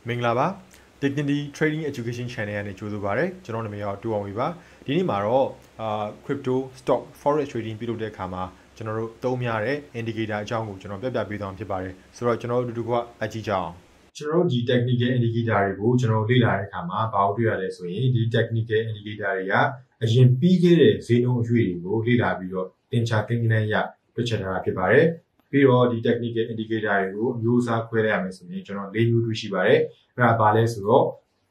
မင်္ဂလာပါ Dignity Trading Education Channel ကနေကြိုဆိုပါရစေကျွန်တော်နာမည်ကတူအောင်ဝေပါဒီနေ့မှာတော့crypto stock forex trading ပြုလုပ်တဲ့အခါမှာကျွန်တော်တို့သုံးများတဲ့ indicator အကြောင်းကိုကျွန်တော်ပြပြပေးသွားမှာဖြစ်ပါတယ်ဆိုတော့ကျွန်တော်တို့အတူတူကအကြည့်ကြအောင်ကျွန်တော်တို့ဒီ technical indicator တွေကိုကျွန်တော်လေ့လာတဲ့အခါမှာဘာလို့တွေ့ရလဲဆိုရင်ဒီ technical indicator တွေကအရင်ပြီးခဲ့တဲ့ဈေးနှုန်းအရွေ့တွေကိုလေ့လာပြီးတော့သင်္ချာကိန်းဂဏန်းရတွက်ချက်ထားတာဖြစ်ပါတယ်ပြီးတော့ဒီ technical indicator တွေကိုအမျိုးအစားခွဲလိုက်ရမယ်ဆိုရင်ကျွန်တော်၄မျိုးတွေ့ရှိပါတယ်အဲ့ဒါဘာလဲဆိုတော့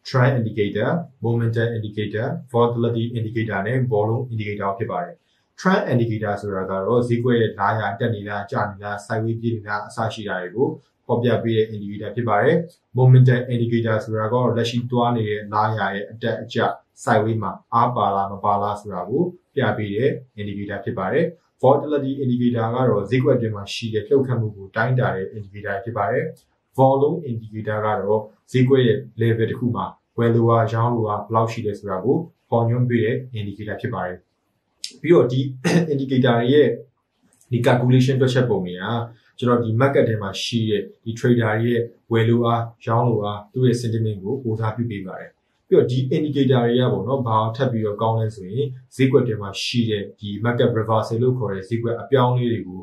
trend indicator, momentum indicator, volatility indicator နဲ့ volume indicator ဖြစ်ပါတယ် trend indicator ဆိုတာကတော့ဈေးကွက်ရဲ့လာရတက်နေတာကျနေတာ sideways ပြေးနေတာအစရှိတာတွေကိုဖော်ပြပေးတဲ့ indicator ဖြစ်ပါတယ် momentum indicator ဆိုတာကတော့လက်ရှိတွားနေတဲ့လာရရဲ့အတက်အကျ sideways မှာအားပါလားမပါလားဆိုတာကိုပြပေးတဲ့ indicator ဖြစ်ပါတယ်volatility indicator ကတော့ဈေးကွက်အတွင်းမှာရှိတဲ့လှုပ်ခတ်မှုကိုတိုင်းတာတဲ့ indicator ဖြစ်ပါတယ် volume indicator ကတော့ဈေးကွက်ရဲ့ level တစ်ခုမှာဝယ်လိုအားရောင်းလိုအားဘယ်လောက်ရှိလဲဆိုတာကိုပေါ်ညွှန်းပေးတဲ့ indicator ဖြစ်ပါတယ်ပြီးတော့ဒီ indicator ရဲ့ဒီ calculation တွက်ချက်ပုံတွေကကျွန်တော်ဒီ market ထဲမှာရှိတဲ့ဒီ trader ရဲ့ဝယ်လိုအားရောင်းလိုအားသူ့ရဲ့ sentiment ကိုပိုစားပြုပေးပါတယ်ပြီးတော့ဒီ indicator တွေကပေါ့နော်ဘာထပ်ပြီးတော့ကောင်းလဲဆိုရင်ဈေးကွက်တွေမှာရှိတဲ့ဒီ market reversal လို့ခေါ်တဲ့ဈေးကွက်အပြောင်းလေးတွေကို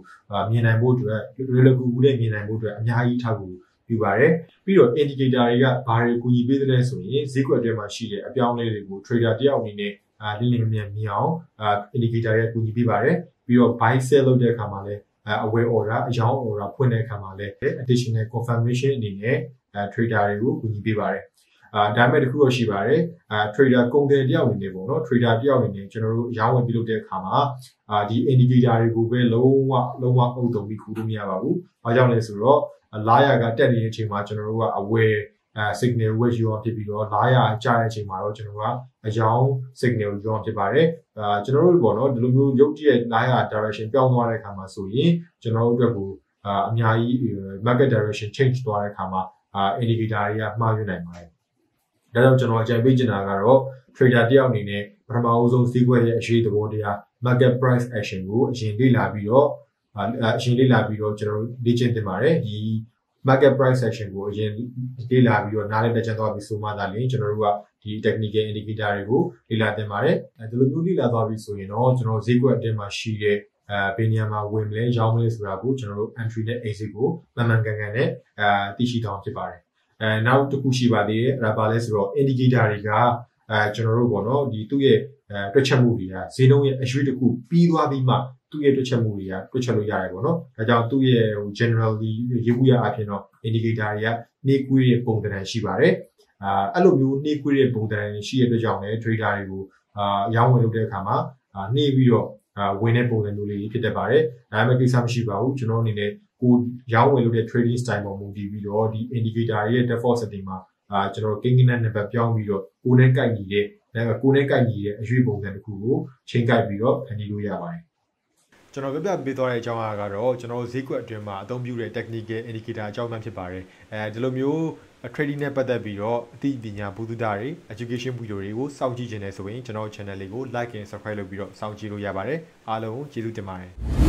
မြင်နိုင်ဖို့အတွက်လွယ်လွယ်ကူကူနဲ့မြင်နိုင်ဖို့အတွက်အများကြီးထောက်ကူပြုပါတယ်ပြီးတော့ indicator တွေကဘာတွေကူညီပေးသလဲဆိုရင်ဈေးကွက်တွေမှာရှိတဲ့အပြောင်းလေးတွေကို trader တယောက်အနေနဲ့လင်းလင်းမြန်မြင်အောင်indicator တွေကူညီပေးပါတယ်ပြီးတော့ buy sell လုပ်တဲ့အခါမှာလည်းအဝယ် order အရောင်း order ဖွင့်တဲ့အခါမှာလည်း additional confirmation အနေနဲ့ trader တွေကိုကူညီပေးပါတယ်ဒါပေမဲ့တခုတော့ရှိပါတယ်trader ကုန်တယ်တယောက်အနေနဲ့ပေါ့နော် trader တယောက်အနေနဲ့ကျွန်တော်တို့ရောင်းဝယ်ပြုလုပ်တဲ့အခါမှာဒီ indicator တွေကိုပဲလုံးဝအုပ်တုံပြီးခူးလို့မရပါဘူး။ဘာကြောင့်လဲဆိုတော့လာရကတက်နေတဲ့အချိန်မှာကျွန်တော်တို့ကအဝယ်signal ဝယ်ယူအောင်ဖြစ်ပြီးတော့လာရကျတဲ့အချိန်မှာတော့ကျွန်တော်ကအရောင်း signal ယူအောင်ဖြစ်ပါတယ်ကျွန်တော်တို့ပေါ့နော်ဒီလိုမျိုးရုပ်တရက်လာရ direction ပြောင်းသွားတဲ့အခါမှာဆိုရင်ကျွန်တော်တို့အတွက်ကိုအများကြီး market direction change သွားတဲ့အခါမှာindicator တွေကမှားယွင်းနိုင်ပါတယ်ဒါကြောင့်ကျွန်တော်အကြံပေးချင်တာကတော့ trader တယောက်အနေနဲ့ပထမအဆုံးဈေးကွက်ရဲ့အရေးသဘောတရား market price action ကိုအရင်လေ့လာပြီးတော့ကျွန်တော်လေ့ကျင့်သင်ပါတယ်ဒီ market price action ကိုအရင်လေ့လာပြီးတော့နားလည်တတ်ကြသွားပြီးဆိုမှသာလျှင်ကျွန်တော်တို့ကဒီ technical indicator တွေကိုလေ့လာသင်ပါတယ်ဒီလိုမျိုးလေ့လာသွားပြီဆိုရင်တော့ကျွန်တော်ဈေးကွက်အတွင်းမှာရှိတဲ့ဘယ်နေရာမှာဝင်မလဲရောင်းမလဲဆိုတာကိုကျွန်တော်တို့ entry နဲ့ exit ကိုမှန်မှန်ကန်ကန်နဲ့သိရှိသွားဖြစ်ပါတယ်နောက်တစ်ခုရှိပါသေးတယ်အဲ့ဒါပါလဲဆိုတော့ indicator တွေကကျွန်တော်တို့ပေါ့နော်ဒီသူ့ရဲ့တွက်ချက်မှုတွေကဈေးနှုန်းရဲ့အရွေးတစ်ခုပြီးသွားပြီးမှသူ့ရဲ့တွက်ချက်မှုတွေကတွက်ချက်လို့ရတယ်ပေါ့နော်ဒါကြောင့်သူ့ရဲ့ generally ရေးမှုရအဖြစ်တော့ indicator တွေကနှေးကွေးတဲ့ပုံသဏ္ဍာန်ရှိပါတယ်အဲ့လိုမျိုးနှေးကွေးတဲ့ပုံသဏ္ဍာန်ရှိတဲ့အတွက်ကြောင့်လည်း trader တွေကိုရောင်းဝယ်လုပ်တဲ့အခါမှာနှေးပြီးတော့ဝင်တဲ့ပုံစံမျိုးလေးဖြစ်တတ်ပါတယ်ဒါပေမဲ့ကိစ္စမရှိပါဘူးကျွန်တော်အနေနဲ့ကိုရောင်းဝယ်လုပ်တဲ့ trading style ပေါ်မူတည်ပြီးတော့ဒီ indicator ရဲ့ default setting မှာကျွန်တော်ကိန်းဂဏန်းနံပါတ်ပြောင်းပြီးတော့ကိုယ်နဲ့ကိုက်ညီတဲ့အရွေးပုံစံတစ်ခုကိုချိန်ကိုက်ပြီးတော့ဖန်တီးလို့ရပါတယ်ကျွန်တော်ပြပြပေးသွားတဲ့အကြောင်းအရာကတော့ကျွန်တော်ဈေးကွက်အတွင်းမှာအသုံးပြုတဲ့ technical indicator အကြောင်းမှဖြစ်ပါတယ်ဒီလိုမျိုး trading နဲ့ပတ်သက်ပြီးတော့အသိပညာဘုဒ္ဓတာတွေ education ဗီဒီယိုတွေကိုစောင့်ကြည့်ခြင်းနဲ့ဆိုရင်ကျွန်တော် channel လေးကို like and subscribe လုပ်ပြီးတော့စောင့်ကြည့်လို့ရပါတယ်အားလုံးကျေးဇူးတင်ပါတယ်